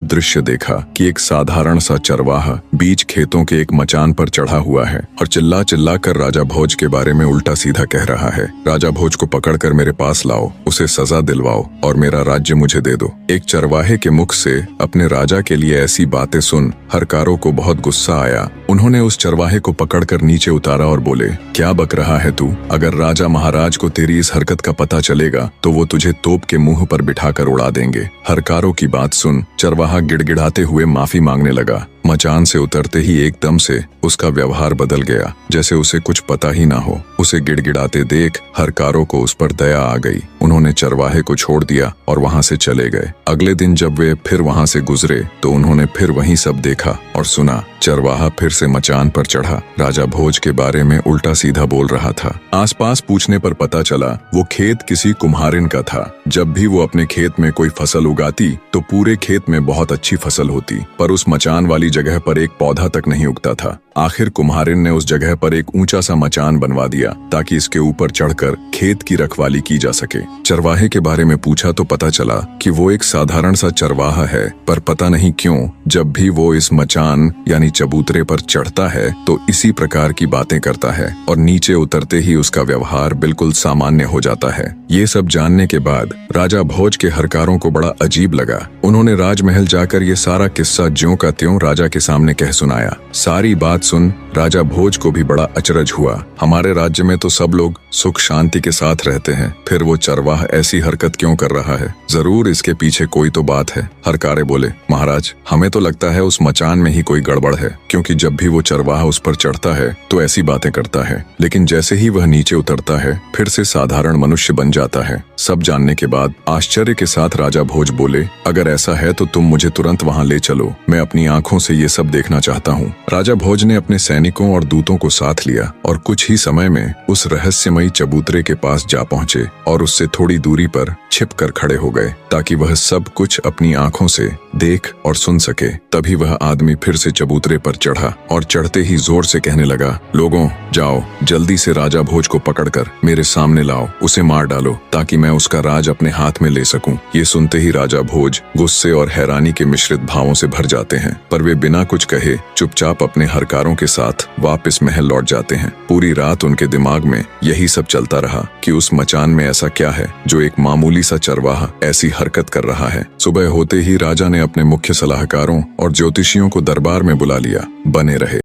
दृश्य देखा कि एक साधारण सा चरवाहा बीच खेतों के एक मचान पर चढ़ा हुआ है और चिल्ला चिल्ला कर राजा भोज के बारे में उल्टा सीधा कह रहा है। राजा भोज को पकड़कर मेरे पास लाओ, उसे सजा दिलवाओ और मेरा राज्य मुझे दे दो। एक चरवाहे के मुख से अपने राजा के लिए ऐसी बातें सुन हरकारों को बहुत गुस्सा आया। उन्होंने उस चरवाहे को पकड़कर नीचे उतारा और बोले, क्या बक रहा है तू? अगर राजा महाराज को तेरी इस हरकत का पता चलेगा तो वो तुझे तोप के मुंह पर बिठाकर उड़ा देंगे। हरकारों की बात सुन चरवाहा गिड़गिड़ाते हुए माफी मांगने लगा। मचान से उतरते ही एकदम से उसका व्यवहार बदल गया, जैसे उसे कुछ पता ही ना हो। उसे गिड़गिड़ाते देख हरकारों को उस पर दया आ गई। उन्होंने चरवाहे को छोड़ दिया और वहां से चले गए। अगले दिन जब वे फिर वहां से गुजरे तो उन्होंने फिर वही सब देखा और सुना। चरवाहा फिर से मचान पर चढ़ा, राजा भोज के बारे में उल्टा सीधा बोल रहा था। आसपास पूछने पर पता चला वो खेत किसी कुम्हारिन का था। जब भी वो अपने खेत में कोई फसल उगाती तो पूरे खेत में बहुत अच्छी फसल होती, पर उस मचान वाली जगह पर एक पौधा तक नहीं उगता था। आखिर कुम्हारिन ने उस जगह पर एक ऊंचा सा मचान बनवा दिया ताकि इसके ऊपर चढ़कर खेत की रखवाली की जा सके। चरवाहे के बारे में पूछा तो पता चला कि वो एक साधारण सा चरवाहा है, पर पता नहीं क्यों जब भी वो इस मचान यानी चबूतरे पर चढ़ता है तो इसी प्रकार की बातें करता है और नीचे उतरते ही उसका व्यवहार बिल्कुल सामान्य हो जाता है। ये सब जानने के बाद राजा भोज के हरकारों को बड़ा अजीब लगा। उन्होंने राजमहल जाकर ये सारा किस्सा ज्यों का त्यों राजा के सामने कह सुनाया। सारी बात सुन राजा भोज को भी बड़ा अचरज हुआ। हमारे राज्य में तो सब लोग सुख शांति के साथ रहते हैं, फिर वो चरवाहा ऐसी हरकत क्यों कर रहा है? जरूर इसके पीछे कोई तो बात है। हरकारे बोले, महाराज हमें तो लगता है उस मचान में ही कोई गड़बड़ है, क्योंकि जब भी वो चरवाहा उस पर चढ़ता है तो ऐसी बातें करता है, लेकिन जैसे ही वह नीचे उतरता है फिर से साधारण मनुष्य बन जाता है। सब जानने के बाद आश्चर्य के साथ राजा भोज बोले, अगर ऐसा है तो तुम मुझे तुरंत वहाँ ले चलो, मैं अपनी आंखों से ये सब देखना चाहता हूँ। राजा भोज ने अपने सैनिकों और दूतों को साथ लिया और कुछ ही समय में उस रहस्यमयी चबूतरे के पास जा पहुँचे और उससे थोड़ी दूरी पर छिप कर खड़े हो गए ताकि वह सब कुछ अपनी आंखों से देख और सुन सके। तभी वह आदमी फिर से चबूतरे पर चढ़ा और चढ़ते ही जोर से कहने लगा, लोगों जाओ जल्दी से राजा भोज को पकड़कर मेरे सामने लाओ, उसे मार डालो ताकि मैं उसका राज अपने हाथ में ले सकूं। ये सुनते ही राजा भोज गुस्से और हैरानी के मिश्रित भावों से भर जाते हैं, पर वे बिना कुछ कहे चुपचाप अपने हरकारों के साथ वापस महल लौट जाते हैं। पूरी रात उनके दिमाग में यही सब चलता रहा कि उस मचान में ऐसा क्या है जो एक मामूली सा चरवाहा ऐसी हरकत कर रहा है। सुबह होते ही राजा ने अपने मुख्य सलाहकारों और ज्योतिषियों को दरबार में बुला लिया। बने रहे।